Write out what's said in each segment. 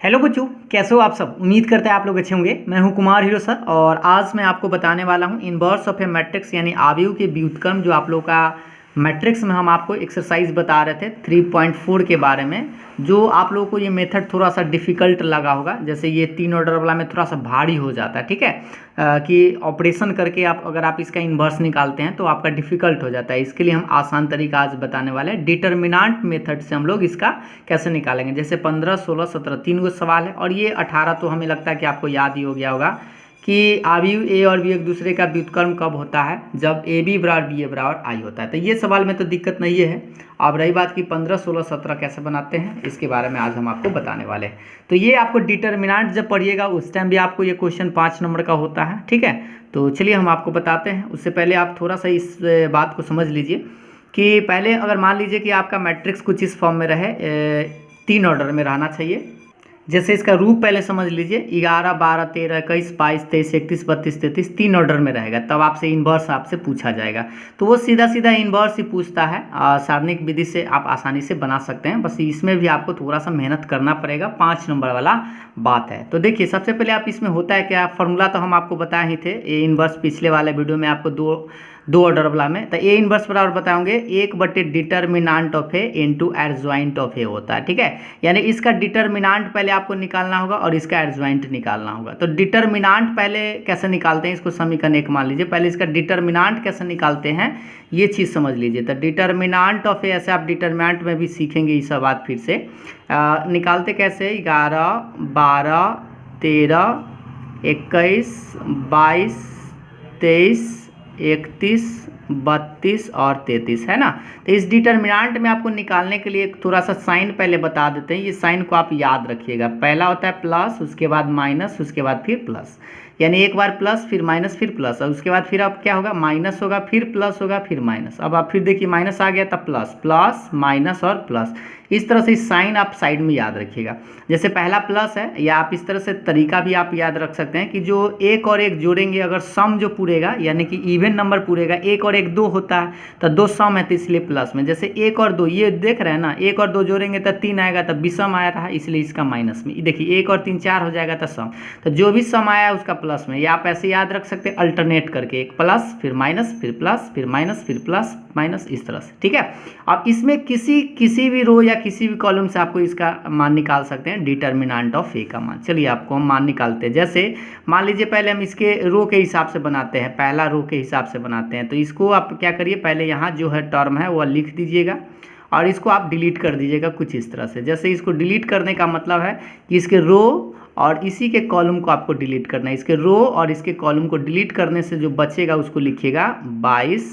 Hello बच्चों, कैसे हो आप सब। उम्मीद करते हैं आप लोग अच्छे होंगे। मैं हूं कुमार हीरो सर और आज मैं आपको बताने वाला हूं इनवर्स ऑफ ए मैट्रिक्स यानी आव्यूह के व्युत्क्रम। जो आप लोग का मैट्रिक्स में हम आपको एक्सरसाइज बता रहे थे 3.4 के बारे में। जो आप लोगों को ये मेथड थोड़ा सा डिफ़िकल्ट लगा होगा, जैसे ये 3 ऑर्डर वाला में थोड़ा सा भारी हो जाता है, ठीक है। कि ऑपरेशन करके आप अगर आप इसका इन्वर्स निकालते हैं तो आपका डिफ़िकल्ट हो जाता है। इसके लिए हम आसान तरीका आज बताने वाले हैं। डिटर्मिनांट मेथड से हम लोग इसका कैसे निकालेंगे। जैसे 15, 16, 17 तीन गो सवाल है और ये 18 तो हमें लगता है कि आपको याद ही हो गया होगा कि आव्यूह ए और बी एक दूसरे का व्युत्क्रम कब होता है, जब ए बी बराबर बी ए बराबर आई होता है। तो ये सवाल में तो दिक्कत नहीं है। अब रही बात कि 15, 16, 17 कैसे बनाते हैं, इसके बारे में आज हम आपको बताने वाले हैं। तो ये आपको डिटर्मिनांट जब पढ़िएगा उस टाइम भी आपको ये क्वेश्चन 5 नंबर का होता है, ठीक है। तो चलिए हम आपको बताते हैं। उससे पहले आप थोड़ा सा इस बात को समझ लीजिए कि पहले अगर मान लीजिए कि आपका मैट्रिक्स कुछ इस फॉर्म में रहे, 3 ऑर्डर में रहना चाहिए। जैसे इसका रूप पहले समझ लीजिए, 11, 12, 13, 21, 22, 23, 31, 32, 33 3 ऑर्डर में रहेगा। तब आपसे इन्वर्स आपसे पूछा जाएगा तो वो सीधा सीधा इन्वर्स ही पूछता है। सारणिक विधि से आप आसानी से बना सकते हैं, बस इसमें भी आपको थोड़ा सा मेहनत करना पड़ेगा। 5 नंबर वाला बात है। तो देखिए सबसे पहले आप इसमें होता है क्या, फॉर्मूला तो हम आपको बताए ही थे। ए इन्वर्स पिछले वाले वीडियो में आपको दो ऑर्डर वाला में, तो ए इन्वर्स बराबर बताओगे 1/, determinant of A into adjoint of A होता है, ठीक है। यानी इसका डिटर्मिनांट पहले आपको निकालना होगा और इसका एडजॉइंट निकालना होगा। तो डिटर्मिनांट पहले कैसे निकालते हैं, इसको समीकरण 1 मान लीजिए। पहले इसका डिटर्मिनांट कैसे निकालते हैं ये चीज़ समझ लीजिए। तो डिटर्मिनांट ऑफ ए, ऐसे आप डिटर्मिनांट में भी सीखेंगे ये सब बात फिर से। निकालते कैसे, 11, 12, 13, 21, 22, 23, 31, 32 और 33 है ना। तो इस डिटर्मिनांट में आपको निकालने के लिए थोड़ा सा साइन पहले बता देते हैं। ये साइन को आप याद रखिएगा। पहला होता है प्लस, उसके बाद माइनस, उसके बाद फिर प्लस। यानी एक बार प्लस फिर माइनस फिर प्लस, और उसके बाद फिर अब क्या होगा, माइनस होगा फिर प्लस होगा फिर माइनस। अब आप फिर देखिए माइनस आ गया तब प्लस, प्लस माइनस और प्लस। इस तरह से इस साइन आप साइड में याद रखिएगा। जैसे पहला प्लस है, या आप इस तरह से तरीका भी आप याद रख सकते हैं कि जो एक और एक जोड़ेंगे, अगर सम जो पूरेगा यानी कि इवन नंबर पूरेगा, एक और एक 2 होता है तो 2 सम है तो इसलिए प्लस में। जैसे 1 और 2 ये देख रहे हैं ना, 1 और 2 जोड़ेंगे तो 3 आएगा तब विषम आया रहा, इसलिए इसका माइनस में। देखिए 1 और 3 4 हो जाएगा तो सम, तो जो भी सम आया उसका प्लस में। या आप ऐसे याद रख सकते हैं अल्टरनेट करके, एक प्लस फिर माइनस फिर प्लस फिर माइनस फिर प्लस माइनस, इस तरह से, ठीक है। अब इसमें किसी भी रो या किसी भी कॉलम से आपको इसका मान निकाल सकते हैं, डिटर्मिनांट ऑफ ए का मान। चलिए आपको हम मान निकालते हैं। जैसे मान लीजिए पहले हम इसके रो के हिसाब से बनाते हैं, पहला रो के हिसाब से बनाते हैं। तो इसको आप क्या करिए, पहले यहाँ जो है टर्म है वो लिख दीजिएगा और इसको आप डिलीट कर दीजिएगा कुछ इस तरह से। जैसे इसको डिलीट करने का मतलब है कि इसके रो और इसी के कॉलम को आपको डिलीट करना है। इसके रो और इसके कॉलम को डिलीट करने से जो बचेगा उसको लिखिएगा 22,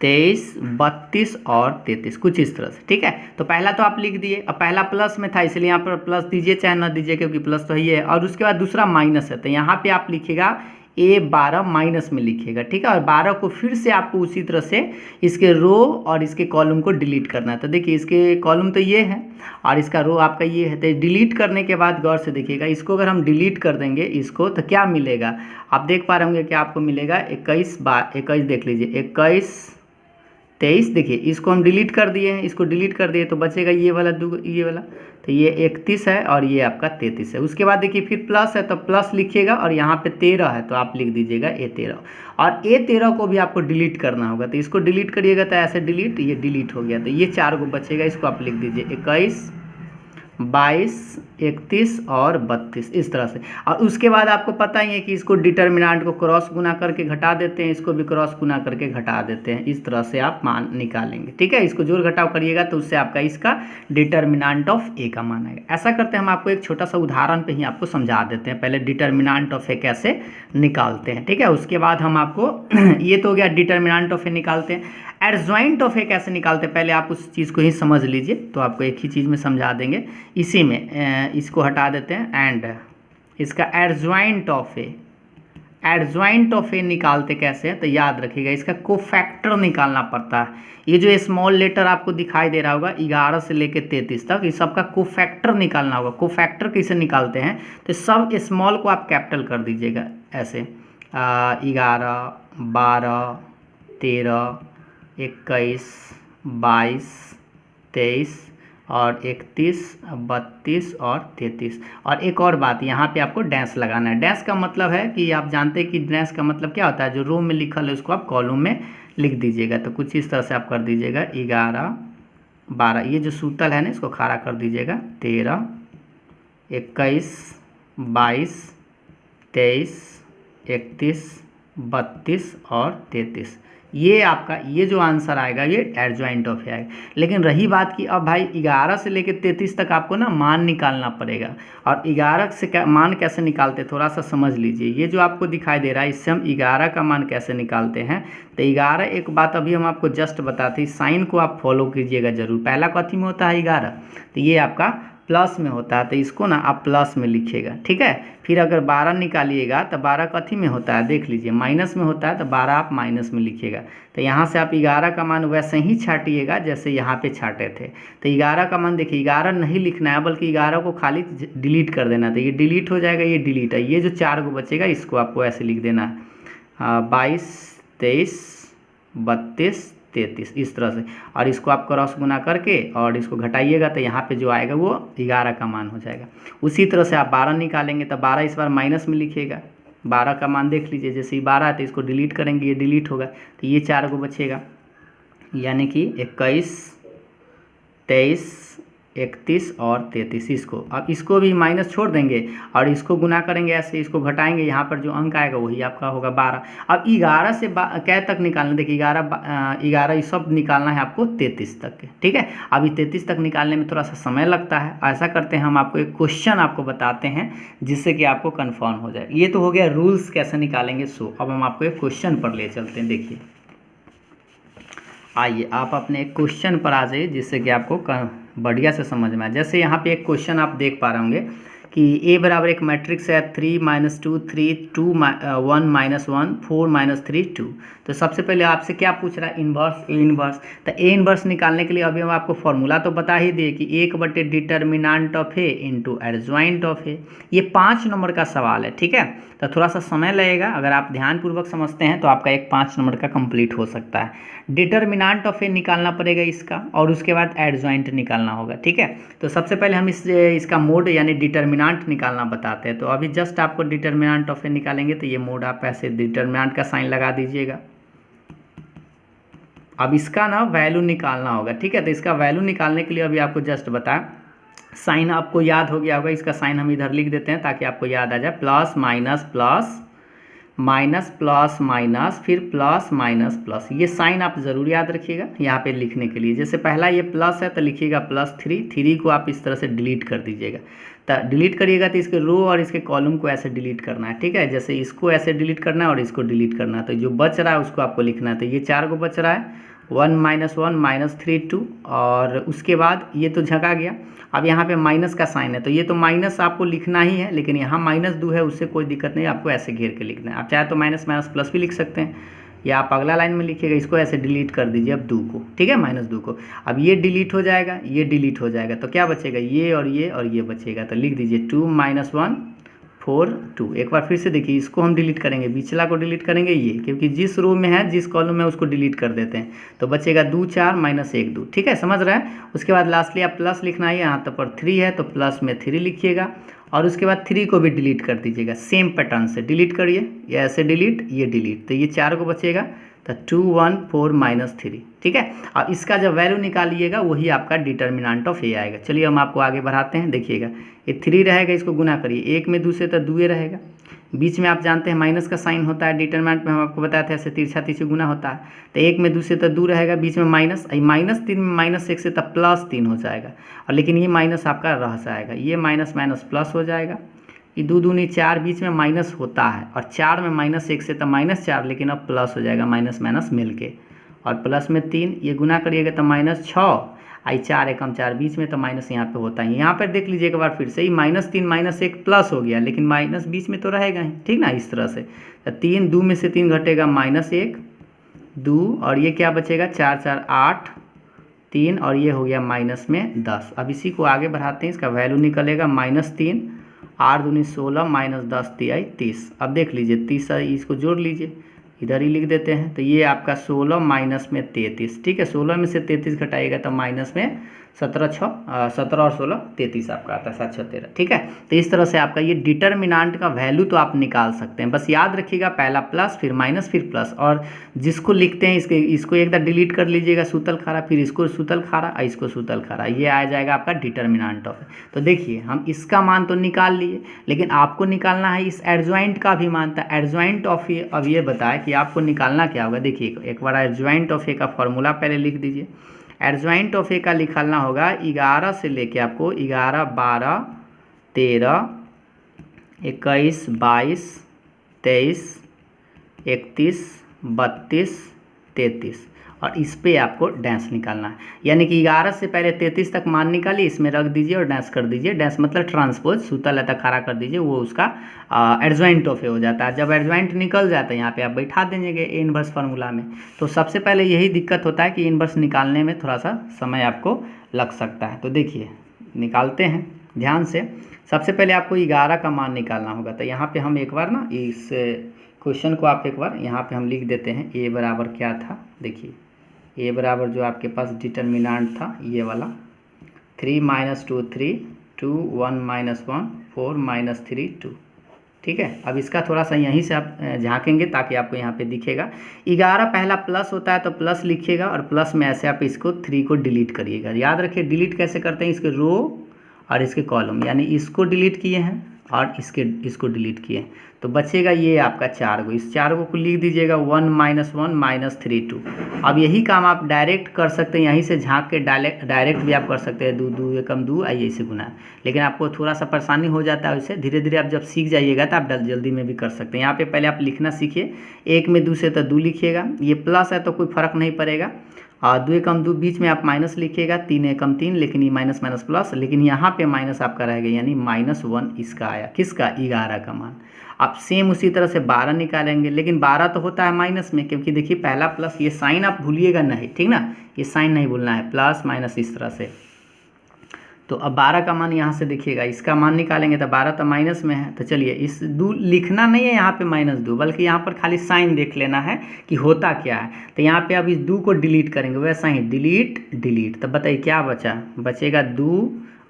23, 32 और 33 कुछ इस तरह से, ठीक है। तो पहला तो आप लिख दिए। अब पहला प्लस में था इसलिए यहाँ पर प्लस दीजिए, चाहे ना दीजिए क्योंकि प्लस तो ही है। और उसके बाद दूसरा माइनस है तो यहाँ पे आप लिखिएगा A12 माइनस में लिखिएगा, ठीक है। और 12 को फिर से आपको उसी तरह से इसके रो और इसके कॉलम को डिलीट करना है। तो देखिए इसके कॉलम तो ये है और इसका रो आपका ये है। तो डिलीट करने के बाद गौर से देखिएगा, इसको अगर हम डिलीट कर देंगे इसको तो क्या मिलेगा, आप देख पा रहे होंगे क्या आपको मिलेगा 21 देख लीजिए, 21, 23। देखिए इसको हम डिलीट कर दिए हैं, इसको डिलीट कर दिए तो बचेगा ये वाला ये वाला। तो ये 31 है और ये आपका 33 है। उसके बाद देखिए फिर प्लस है तो प्लस लिखिएगा और यहाँ पे 13 है तो आप लिख दीजिएगा A13। और A13 को भी आपको डिलीट करना होगा, तो इसको डिलीट करिएगा तो ऐसे डिलीट, ये डिलीट हो गया तो ये 4 को बचेगा। इसको आप लिख दीजिए 21, 22, 31 और 32 इस तरह से। और उसके बाद आपको पता ही है कि इसको डिटर्मिनांट को क्रॉस गुना करके घटा देते हैं, इसको भी क्रॉस गुना करके घटा देते हैं। इस तरह से आप मान निकालेंगे, ठीक है। इसको जोड़ घटाव करिएगा तो उससे आपका इसका डिटर्मिनांट ऑफ ए का मान आएगा। ऐसा करते हैं, हम आपको एक छोटा सा उदाहरण पे ही आपको समझा देते हैं। पहले डिटर्मिनांट ऑफ ए कैसे निकालते हैं, ठीक है। उसके बाद हम आपको ये तो हो गया डिटर्मिनांट ऑफ ए निकालते हैं। एडजॉइंट ऑफ ए कैसे निकालते हैं पहले आप उस चीज़ को ही समझ लीजिए, तो आपको एक ही चीज़ में समझा देंगे। इसी में इसको हटा देते हैं एंड इसका एडजॉइंट ऑफ ए निकालते कैसे हैं, तो याद रखिएगा इसका कोफैक्टर निकालना पड़ता है। ये जो स्मॉल लेटर आपको दिखाई दे रहा होगा 11 से लेकर 33 तक, इस सबका कोफैक्टर निकालना होगा। कोफैक्टर कैसे निकालते हैं, तो सब स्मॉल को आप कैपिटल कर दीजिएगा ऐसे, 11, 12, 13, 21, 22, 23 और 31, 32 और 33। और एक और बात, यहाँ पे आपको डैश लगाना है। डैश का मतलब है कि आप जानते हैं कि डैश का मतलब क्या होता है, जो रो में लिखल है उसको आप कॉलम में लिख दीजिएगा। तो कुछ इस तरह से आप कर दीजिएगा 11, 12, ये जो सूतल है ना इसको खड़ा कर दीजिएगा, 13, 21, 22, 23, 31, 32 और 33। ये आपका ये जो आंसर आएगा ये एडजॉइंट ऑफ है आएगा। लेकिन रही बात कि अब भाई 11 से लेकर 33 तक आपको ना मान निकालना पड़ेगा। और 11 से मान कैसे निकालते थोड़ा सा समझ लीजिए। ये जो आपको दिखाई दे रहा है इससे हम 11 का मान कैसे निकालते हैं। तो 11, एक बात अभी हम आपको जस्ट बताते, साइन को आप फॉलो कीजिएगा जरूर। पहला कथी में होता है 11, तो ये आपका प्लस में होता है, तो इसको ना आप प्लस में लिखिएगा, ठीक है। फिर अगर 12 निकालिएगा तो 12 कथी में होता है देख लीजिए, माइनस में होता है, तो 12 आप माइनस में लिखिएगा। तो यहाँ से आप 11 का मान वैसे ही छाटिएगा जैसे यहाँ पे छाटे थे। तो 11 का मान देखिए, 11 नहीं लिखना है बल्कि 11 को खाली डिलीट कर देना। तो ये डिलीट हो जाएगा, ये डिलीट है, ये जो 4 को बचेगा इसको आपको ऐसे लिख देना है 22, 23, 32, 33 इस तरह से। और इसको आप क्रॉस गुना करके और इसको घटाइएगा तो यहाँ पे जो आएगा वो 11 का मान हो जाएगा। उसी तरह से आप 12 निकालेंगे तो 12 इस बार माइनस में लिखिएगा। 12 का मान देख लीजिए, जैसे ही 12 है तो इसको डिलीट करेंगे, ये डिलीट होगा, तो ये 4 को बचेगा, यानी कि 21, 23, 31 और 33। इसको अब इसको भी माइनस छोड़ देंगे और इसको गुना करेंगे ऐसे, इसको घटाएंगे, यहाँ पर जो अंक आएगा वही आपका होगा 12। अब 11 से क्या तक निकालना, देखिए 11 ये सब निकालना है आपको 33 तक के, ठीक है। अभी 33 तक निकालने में थोड़ा सा समय लगता है। ऐसा करते हैं, हम आपको एक क्वेश्चन आपको बताते हैं जिससे कि आपको कन्फर्म हो जाए। ये तो हो गया रूल्स कैसे निकालेंगे सो। अब हम आपको एक क्वेश्चन पर ले चलते हैं। देखिए आइए आप अपने एक क्वेश्चन पर आ जाइए जिससे कि आपको बढ़िया से समझ में आए। जैसे यहाँ पे एक क्वेश्चन आप देख पा रहे होंगे कि ए बराबर एक मैट्रिक्स है 3 - 2 3 2 1 - 1 4 - 3 2। तो सबसे पहले आपसे क्या पूछ रहा है, इन्वर्स, ए इन्वर्स। तो ए इन्वर्स निकालने के लिए अभी हम आपको फॉर्मूला तो बता ही दिए कि 1/, determinant of A into adjoint of A. ये 5 नंबर का सवाल है, ठीक है। तो थोड़ा सा समय लगेगा, अगर आप ध्यानपूर्वक समझते हैं तो आपका एक 5 नंबर का कंप्लीट हो सकता है। डिटर्मिनेंट ऑफ ए निकालना पड़ेगा इसका, और उसके बाद एडजॉइंट निकालना होगा, ठीक है। तो सबसे पहले हम इसका मोड यानी डिटर्मिनेंट निकालना बताते हैं। तो अभी जस्ट आपको डिटर्मिनेंट ऑफ ए निकालेंगे, तो ये मोड आप ऐसे डिटर्मिनेंट का साइन लगा दीजिएगा। अब इसका ना वैल्यू निकालना होगा, ठीक है। तो इसका वैल्यू निकालने के लिए अभी आपको जस्ट बताएं, साइन आपको याद हो गया होगा, इसका साइन हम इधर लिख देते हैं ताकि आपको याद आ जाए। Plus minus plus minus plus minus फिर प्लस माइनस प्लस, ये साइन आप ज़रूर याद रखिएगा यहाँ पे लिखने के लिए। जैसे पहला ये प्लस है तो लिखिएगा +3, 3 को आप इस तरह से डिलीट कर दीजिएगा। तो डिलीट करिएगा तो इसके रो और इसके कॉलम को ऐसे डिलीट करना है, ठीक है। जैसे इसको ऐसे डिलीट करना है और इसको डिलीट करना है, तो जो बच रहा है उसको आपको लिखना है। तो ये 4 को बच रहा है, 1 - 1 - 3 2, और उसके बाद ये तो झका गया। अब यहाँ पे माइनस का साइन है तो ये तो माइनस आपको लिखना ही है, लेकिन यहाँ -2 है उससे कोई दिक्कत नहीं, आपको ऐसे घेर के लिखना है। आप चाहे तो माइनस माइनस प्लस भी लिख सकते हैं, या आप अगला लाइन में लिखिएगा, इसको ऐसे डिलीट कर दीजिए अब 2 को, ठीक है, -2 को। अब ये डिलीट हो जाएगा, ये डिलीट हो जाएगा, तो क्या बचेगा, ये और ये बचेगा। तो लिख दीजिए 2 - 1 4 2। एक बार फिर से देखिए, इसको हम डिलीट करेंगे, बिचला को डिलीट करेंगे ये, क्योंकि जिस रो में है जिस कॉलम में उसको डिलीट कर देते हैं। तो बचेगा 2 4 - 1 2, ठीक है, समझ रहे हैं। उसके बाद लास्टली आप प्लस लिखना है, यहाँ तो पर 3 है तो प्लस में 3 लिखिएगा, और उसके बाद 3 को भी डिलीट कर दीजिएगा। सेम पैटर्न से डिलीट करिए, ये ऐसे डिलीट, ये डिलीट, तो ये 4 को बचेगा, तो 2 1 4 - 3, ठीक है। अब इसका जब वैल्यू निकालिएगा वही आपका डिटर्मिनेंट ऑफ ए आएगा। चलिए हम आपको आगे बढ़ाते हैं। देखिएगा ये 3 रहेगा, इसको गुना करिए, 1 में 2 से तो 2 रहेगा, बीच में आप जानते हैं माइनस का साइन होता है, डिटर्मिनेंट में हम आपको बताया था ऐसे तिरछा तिरछी गुना होता है। तो 1 में 2 से तो 2 रहेगा, बीच में माइनस, -3 में -1 से तब +3 हो जाएगा, और लेकिन ये माइनस आपका रह जाएगा, ये माइनस माइनस प्लस हो जाएगा। ये 2 दूनी 4, बीच में माइनस होता है, और 4 में -1 से तो -4, लेकिन अब प्लस हो जाएगा माइनस माइनस मिल के, और प्लस में 3, ये गुना करिएगा तो -6, आई 4 एकम 4, बीच में तो माइनस यहाँ पे होता है। यहाँ पर देख लीजिए एक बार फिर से, ही -3 -1 प्लस हो गया, लेकिन माइनस बीच में तो रहेगा ही, ठीक ना, इस तरह से। तो 3 2 में से 3 घटेगा -1 2, और ये क्या बचेगा 4 4 8 3, और ये हो गया माइनस में 10। अब इसी को आगे बढ़ाते हैं, इसका वैल्यू निकलेगा -3 8 दूनी 16 -10 तिहाई 30। अब देख लीजिए 30, इसको जोड़ लीजिए, इधर ही लिख देते हैं। तो ये आपका 16 माइनस में 33, ठीक है, 16 में से 33 घटाइएगा तो माइनस में 17 और 16 33 आपका आता है, 7 6 13। ठीक है, तो इस तरह से आपका ये डिटर्मिनांट का वैल्यू तो आप निकाल सकते हैं। बस याद रखिएगा पहला प्लस फिर माइनस फिर प्लस, और जिसको लिखते हैं इसको एक बार डिलीट कर लीजिएगा सूतल खारा, फिर इसको सूतल खारा और इसको सूतल खारा, ये आ जाएगा आपका डिटर्मिनांट ऑफ। तो देखिए हम इसका मान तो निकाल लिए, लेकिन आपको निकालना है इस एडजॉइंट का भी मान था। एडजॉइंट ऑफ ए अब ये बताए कि आपको निकालना क्या होगा। देखिए एक बार एडजॉइंट ऑफ ए का फॉर्मूला पहले लिख दीजिए। एडजॉइंट ऑफ ए का निकालना होगा 11 से लेके आपको 11 12 13 21 22 23 31 32 33, और इस पे आपको डैश निकालना है। यानी कि 11 से पहले 33 तक मान निकालिए, इसमें रख दीजिए और डैश कर दीजिए। डैश मतलब ट्रांसपोज, सूता लता खड़ा कर दीजिए, वो उसका एडजॉइंट ऑफ ए हो जाता है। जब एडजॉइंट निकल जाता है यहाँ पे आप बैठा देंगे ए इनवर्स फार्मूला में। तो सबसे पहले यही दिक्कत होता है कि इनवर्स निकालने में थोड़ा सा समय आपको लग सकता है। तो देखिए निकालते हैं ध्यान से। सबसे पहले आपको 11 का मान निकालना होगा। तो यहाँ पे हम एक बार ना इस क्वेश्चन को आप एक बार यहाँ पे हम लिख देते हैं। ए बराबर क्या था, देखिए ए बराबर जो आपके पास डिटर्मिनांट था ये वाला 3 - 2 3 2 1 - 1 4 - 3 2। ठीक है, अब इसका थोड़ा सा यहीं से आप झांकेंगे ताकि आपको यहाँ पे दिखेगा। 11 पहला प्लस होता है तो प्लस लिखिएगा, और प्लस में ऐसे आप इसको 3 को डिलीट करिएगा। याद रखिए डिलीट कैसे करते हैं, इसके रो और इसके कॉलम, यानी इसको डिलीट किए हैं और इसको डिलीट किए, तो बचेगा ये आपका 4 गो। इस 4 को लिख दीजिएगा 1 - 1 - 3 2। अब यही काम आप डायरेक्ट कर सकते हैं, यहीं से झांक के डायरेक्ट भी आप कर सकते हैं। 2 2 एकम 2 आइए से गुना, लेकिन आपको थोड़ा सा परेशानी हो जाता है उससे। धीरे धीरे आप जब सीख जाइएगा तो आप जल्दी में भी कर सकते हैं। यहाँ पे पहले आप लिखना सीखिए, 1 में 2 से तो 2 लिखिएगा, ये प्लस है तो कोई फर्क नहीं पड़ेगा। और 2 एकम 2 बीच में आप माइनस लिखिएगा, 3 एकम 3, लेकिन ये माइनस माइनस प्लस, लेकिन यहाँ पे माइनस आपका रहेगा, यानी -1 इसका आया। किसका? 11 का मान। आप सेम उसी तरह से 12 निकालेंगे, लेकिन 12 तो होता है माइनस में, क्योंकि देखिए पहला प्लस, ये साइन आप भूलिएगा नहीं, ठीक ना, ये साइन नहीं भूलना है, प्लस माइनस इस तरह से। तो अब 12 का मान यहाँ से देखिएगा, इसका मान निकालेंगे तो 12 तो माइनस में है। तो चलिए इस 2 लिखना नहीं है यहाँ पे -2, बल्कि यहाँ पर खाली साइन देख लेना है कि होता क्या है। तो यहाँ पे अब इस 2 को डिलीट करेंगे, वैसा ही डिलीट। तो बताइए क्या बचा? बचेगा 2,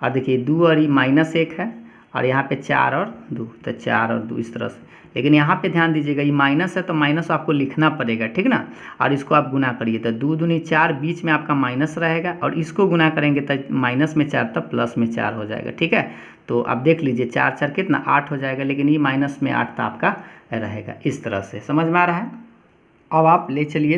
और देखिए 2 और ये -1 है, और यहाँ पे 4 और 2, तो 4 और 2 इस तरह से। लेकिन यहाँ पे ध्यान दीजिएगा ये माइनस है तो माइनस आपको लिखना पड़ेगा, ठीक ना, और इसको आप गुना करिए तो 2 दूनी 4, बीच में आपका माइनस रहेगा, और इसको गुना करेंगे तो माइनस में 4 तब प्लस में 4 हो जाएगा। ठीक है, तो आप देख लीजिए 4 4 कितना 8 हो जाएगा, लेकिन ये माइनस में 8 तो आपका रहेगा। इस तरह से समझ में आ रहा है। अब आप ले चलिए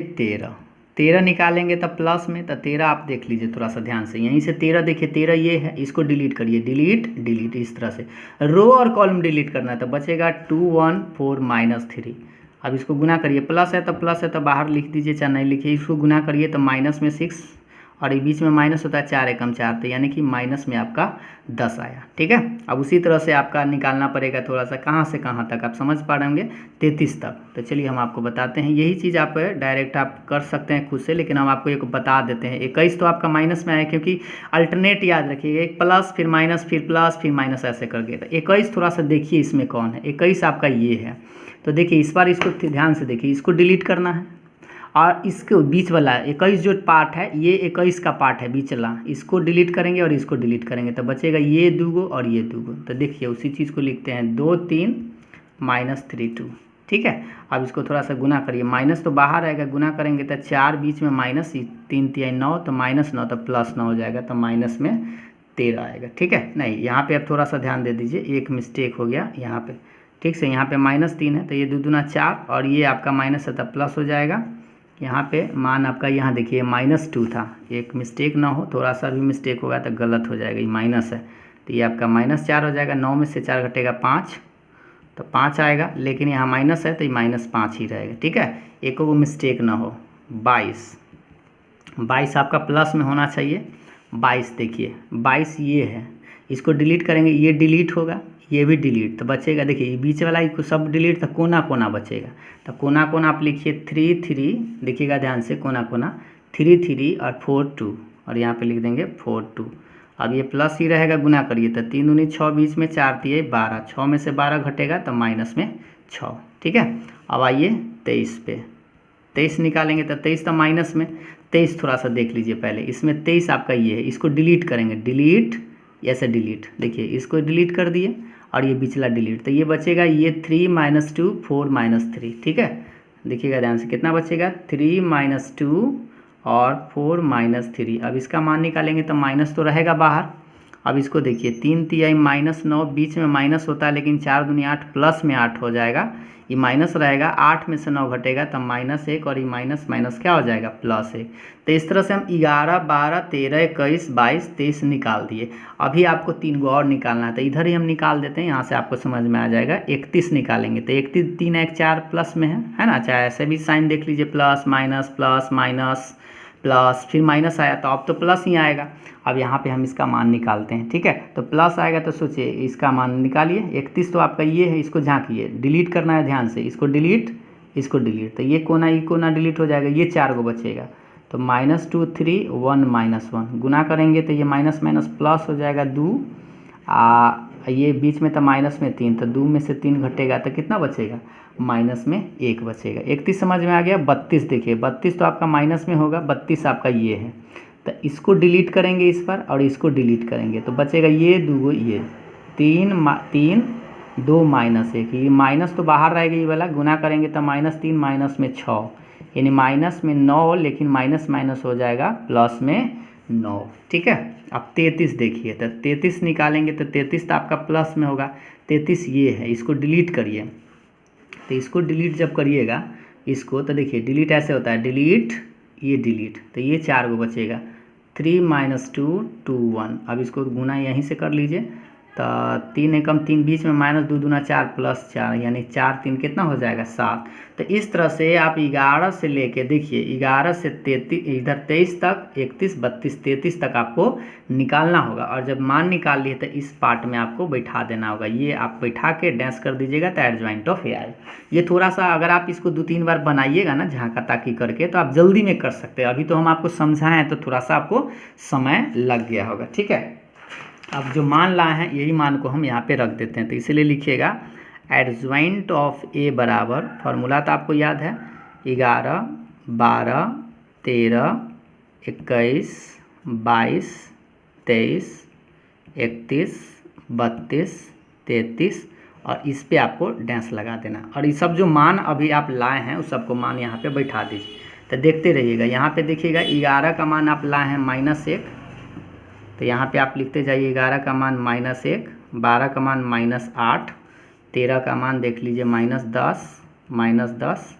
13 निकालेंगे तब प्लस में, तो 13 आप देख लीजिए थोड़ा सा ध्यान से, यहीं से 13 देखिए 13 ये है, इसको डिलीट करिए, डिलीट इस तरह से रो और कॉलम डिलीट करना है। तो बचेगा 2 1 4 - 3। अब इसको गुना करिए, प्लस है तो बाहर लिख दीजिए, चाहे नहीं लिखिए, इसको गुना करिए तो माइनस में 6, और ये बीच में माइनस होता है 4 एकम 4, तो यानी कि माइनस में आपका 10 आया। ठीक है, अब उसी तरह से आपका निकालना पड़ेगा थोड़ा सा, कहाँ से कहाँ तक आप समझ पा रहे होंगे, 33 तक। तो चलिए हम आपको बताते हैं, यही चीज़ आप डायरेक्ट आप कर सकते हैं खुद से, लेकिन हम आपको एक बता देते हैं। 21 तो आपका माइनस में आया, क्योंकि अल्टरनेट याद रखिएगा, एक प्लस फिर माइनस फिर प्लस फिर माइनस ऐसे करके। तो 21 थोड़ा सा देखिए इसमें कौन है, 21 आपका ये है। तो देखिए इस बार इसको ध्यान से देखिए, इसको डिलीट करना है, और इसके बीच वाला 21 जो पार्ट है, ये 21 का पार्ट है बीच वाला, इसको डिलीट करेंगे और इसको डिलीट करेंगे, तो बचेगा ये 2 गो और ये 2 गो। तो देखिए उसी चीज़ को लिखते हैं 2 3 - 3 2। ठीक है, अब इसको थोड़ा सा गुना करिए, माइनस तो बाहर आएगा, गुना करेंगे तो 4 बीच में माइनस, 3 3 9, तो -9 तो +9 हो जाएगा, तो माइनस में 13 आएगा। ठीक है, नहीं यहाँ पे आप थोड़ा सा ध्यान दे दीजिए, एक मिस्टेक हो गया यहाँ पे। ठीक से, यहाँ पे -3 है, तो ये 2 दूना 4, और ये आपका माइनस है तो प्लस हो जाएगा। यहाँ पे मान आपका यहाँ देखिए -2 था, एक मिस्टेक ना हो, थोड़ा सा भी मिस्टेक होगा तो गलत हो जाएगा, ये माइनस है, तो ये आपका -4 हो जाएगा। 9 में से 4 घटेगा 5, तो 5 आएगा, लेकिन यहाँ माइनस है तो ये -5 ही रहेगा। ठीक है, एक को मिस्टेक ना हो। 22 आपका प्लस में होना चाहिए। 22 देखिए 22 ये है, इसको डिलीट करेंगे, ये डिलीट होगा, ये भी डिलीट, तो बचेगा देखिए बीच वाला इसको सब डिलीट, तो कोना कोना बचेगा। तो कोना कोना आप लिखिए 3 3, देखिएगा ध्यान से, कोना कोना 3 3 और 4 2, और यहाँ पे लिख देंगे 4 2। अब ये प्लस ही रहेगा, गुना करिए तो 3 दूनी 6, बीच में 4 3 12, 6 में से 12 घटेगा तो माइनस में 6। ठीक है, अब आइए 23 पे, 23 निकालेंगे तो 23 तो माइनस में, 23 थोड़ा सा देख लीजिए पहले, इसमें 23 आपका ये है, इसको डिलीट करेंगे, डिलीट, ऐसे डिलीट, देखिए इसको डिलीट कर दिए और ये पिछला डिलीट, तो ये बचेगा ये 3 - 2 4 - 3, ठीक है। देखिएगा ध्यान से कितना बचेगा, 3 - 2 और 4 - 3। अब इसका मान निकालेंगे तो माइनस तो रहेगा बाहर। अब इसको देखिए 3 तिहाई -9, बीच में माइनस होता है लेकिन 4 दूनी 8, प्लस में 8 हो जाएगा, ये माइनस रहेगा, 8 में से 9 घटेगा तब -1 और ये माइनस माइनस क्या हो जाएगा, +1। तो इस तरह से हम 11, 12, 13, 21, 22, 23 निकाल दिए। अभी आपको 3 गो और निकालना है तो इधर ही हम निकाल देते हैं, यहाँ से आपको समझ में आ जाएगा। 31 निकालेंगे तो 31, 3 1 4 प्लस में है ना, चाहे ऐसे भी साइन देख लीजिए, plus minus plus minus plus, फिर माइनस आया तो अब तो प्लस ही आएगा। अब यहाँ पे हम इसका मान निकालते हैं, ठीक है। तो प्लस आएगा तो सोचिए इसका मान निकालिए, 31 तो आपका ये है, इसको झाँकिए, डिलीट करना है ध्यान से, इसको डिलीट, इसको डिलीट, तो ये कोना डिलीट हो जाएगा, ये 4 गो बचेगा। तो -2 3 1 -1 गुना करेंगे तो ये माइनस माइनस प्लस हो जाएगा 2, ये बीच में तो माइनस में 3, तो 2 में से 3 घटेगा तो कितना बचेगा, माइनस में 1 बचेगा। 31 समझ में आ गया। 32 देखिए, 32 तो आपका माइनस में होगा, 32 आपका ये है, तो इसको डिलीट करेंगे इस पर और इसको डिलीट करेंगे तो बचेगा ये 2, ये 3 2 -1, ये माइनस तो बाहर रहेगा ये वाला, गुना करेंगे तो -3 माइनस में 6, यानी माइनस में 9, लेकिन माइनस माइनस हो जाएगा प्लस में 9, ठीक है। अब 33 देखिए, तो 33 निकालेंगे तो 33 तो आपका प्लस में होगा, 33 ये है, इसको डिलीट करिए, तो इसको डिलीट जब करिएगा इसको, तो देखिए डिलीट ऐसे होता है, डिलीट, ये डिलीट, तो ये 4 गो बचेगा, 3 - 2 2 1। अब इसको गुना यहीं से कर लीजिए, तो 3 एकम 3, बीच में -2 दूना 4 प्लस 4, यानी 4 3 कितना हो जाएगा, 7। तो इस तरह से आप 11 से लेके देखिए 11 से 33, इधर 23 तक, 31 32 33 तक आपको निकालना होगा। और जब मान निकाल लिए तो इस पार्ट में आपको बैठा देना होगा, ये आप बैठा के डैश कर दीजिएगा तो एडजॉइंट ऑफ ए आए। ये थोड़ा सा अगर आप इसको 2-3 बार बनाइएगा ना झाँका ताकी करके, तो आप जल्दी में कर सकते हैं। अभी तो हम आपको समझाएं हैं तो थोड़ा सा आपको समय लग गया होगा, ठीक है। अब जो मान लाए हैं यही मान को हम यहाँ पे रख देते हैं, तो इसलिए लिखिएगा एडजॉइंट ऑफ ए बराबर, फार्मूला तो आपको याद है, 11 12 13 21 22 23 31 32 33, और इस पे आपको डैश लगा देना। और ये सब जो मान अभी आप लाए हैं उस सबको मान यहाँ पे बैठा दीजिए, तो देखते रहिएगा। यहाँ पे देखिएगा 11 का मान आप लाए हैं -1, तो यहाँ पे आप लिखते जाइए 11 का मान -1, 12 का मान -8, 13 का मान देख लीजिए -10,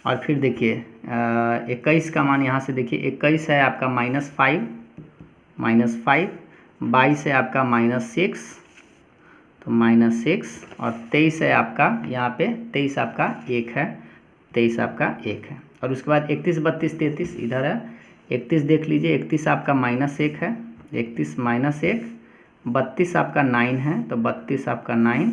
और फिर देखिए 21 का मान यहाँ से देखिए 21 है आपका -5, 22 है आपका -6, तो -6, और 23 है आपका यहाँ पे 23 आपका 1 है, 23 आपका 1 है। और उसके बाद 31 32 33 इधर है, 31 देख लीजिए, 31 आपका -1 है, 31 -1, 32 आपका 9 है, तो 32 आपका 9,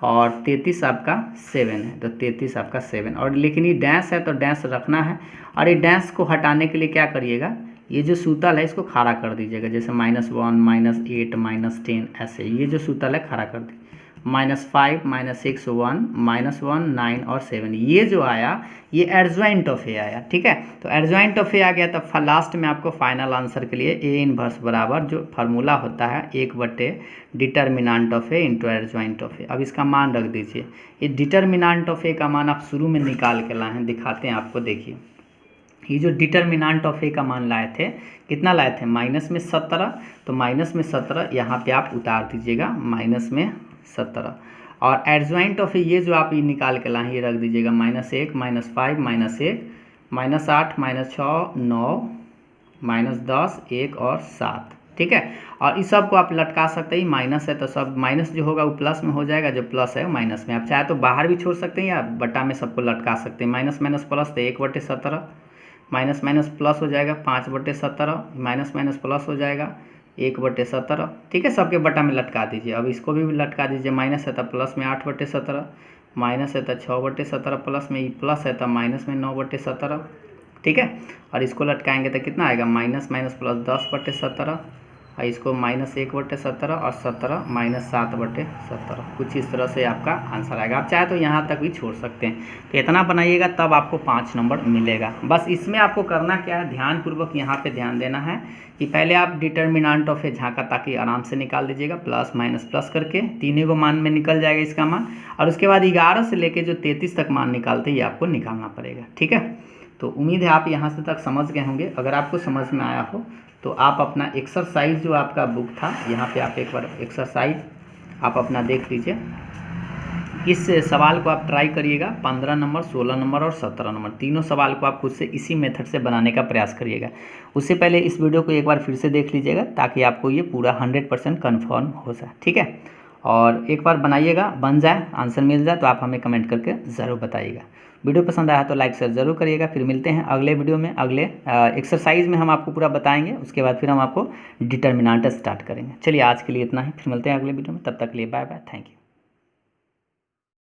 और 33 आपका 7 है, तो 33 आपका 7। और लेकिन ये डैश है तो डैश रखना है, और ये डैश को हटाने के लिए क्या करिएगा, ये जो सूतल है इसको खड़ा कर दीजिएगा, जैसे -1 -8 -10 ऐसे, ये जो सूतल है खड़ा कर दीजिए, -5 -6 1 -1 9 और 7, ये जो आया ये एडजॉइंट ऑफ ए आया, ठीक है। तो एडजॉइंट ऑफ ए आ गया, तब लास्ट में आपको फाइनल आंसर के लिए ए इनवर्स बराबर जो फार्मूला होता है 1/, determinant of A into adjoint of A. अब इसका मान रख दीजिए, ये डिटर्मिनेंट ऑफ ए का मान आप शुरू में निकाल के लाए हैं, दिखाते हैं आपको। देखिए ये जो डिटर्मिनेंट ऑफ ए का मान लाए थे, कितना लाए थे, -17, तो -17 यहाँ पे आप उतार दीजिएगा, -17, और एडजॉइंट ऑफ ए ये जो आप ये निकाल के लाए ये रख दीजिएगा, -1 -5 -1 -8 -6 9 -10 1 और 7, ठीक है। और इस सब को आप लटका सकते हैं, माइनस है तो सब माइनस जो होगा वो प्लस में हो जाएगा, जो प्लस है वो माइनस में। आप चाहे तो बाहर भी छोड़ सकते हैं या बटा में सबको लटका सकते हैं, माइनस माइनस प्लस, तो 1/17, माइनस माइनस प्लस हो जाएगा 5/17, माइनस माइनस प्लस हो जाएगा 1/17, ठीक है। सबके बटा में लटका दीजिए। अब इसको भी लटका दीजिए, माइनस है तो प्लस में 8/17, माइनस है तो 6/17, प्लस में प्लस है तो माइनस में 9/17, ठीक है। और इसको लटकाएंगे तो कितना आएगा, माइनस माइनस प्लस 10/17, और इसको -1/17 और 17 -7/17, कुछ इस तरह से आपका आंसर आएगा। आप चाहे तो यहाँ तक भी छोड़ सकते हैं। तो इतना बनाइएगा तब आपको 5 नंबर मिलेगा। बस इसमें आपको करना क्या है, ध्यानपूर्वक यहाँ पे ध्यान देना है कि पहले आप डिटर्मिनेंट ऑफ ए झांका ताकि आराम से निकाल दीजिएगा, प्लस माइनस प्लस करके तीनों को मान में निकल जाएगा इसका मान, और उसके बाद 11 से लेके जो 33 तक मान निकालते हैं ये आपको निकालना पड़ेगा। ठीक है, तो उम्मीद है आप यहाँ से तक समझ गए होंगे। अगर आपको समझ में आया हो तो आप अपना एक्सरसाइज जो आपका बुक था यहाँ पे आप एक बार एक्सरसाइज आप अपना देख लीजिए। इस सवाल को आप ट्राई करिएगा, 15 नंबर, 16 नंबर और 17 नंबर तीनों सवाल को आप खुद से इसी मेथड से बनाने का प्रयास करिएगा। उससे पहले इस वीडियो को एक बार फिर से देख लीजिएगा ताकि आपको ये पूरा 100% कन्फर्म हो जाए। ठीक है, और एक बार बनाइएगा, बन जाए, आंसर मिल जाए तो आप हमें कमेंट करके ज़रूर बताइएगा। वीडियो पसंद आया तो लाइक शेयर ज़रूर करिएगा। फिर मिलते हैं अगले वीडियो में, अगले एक्सरसाइज में हम आपको पूरा बताएंगे। उसके बाद फिर हम आपको डिटर्मिनेंट स्टार्ट करेंगे। चलिए आज के लिए इतना ही, फिर मिलते हैं अगले वीडियो में। तब तक के लिए बाय बाय, थैंक यू।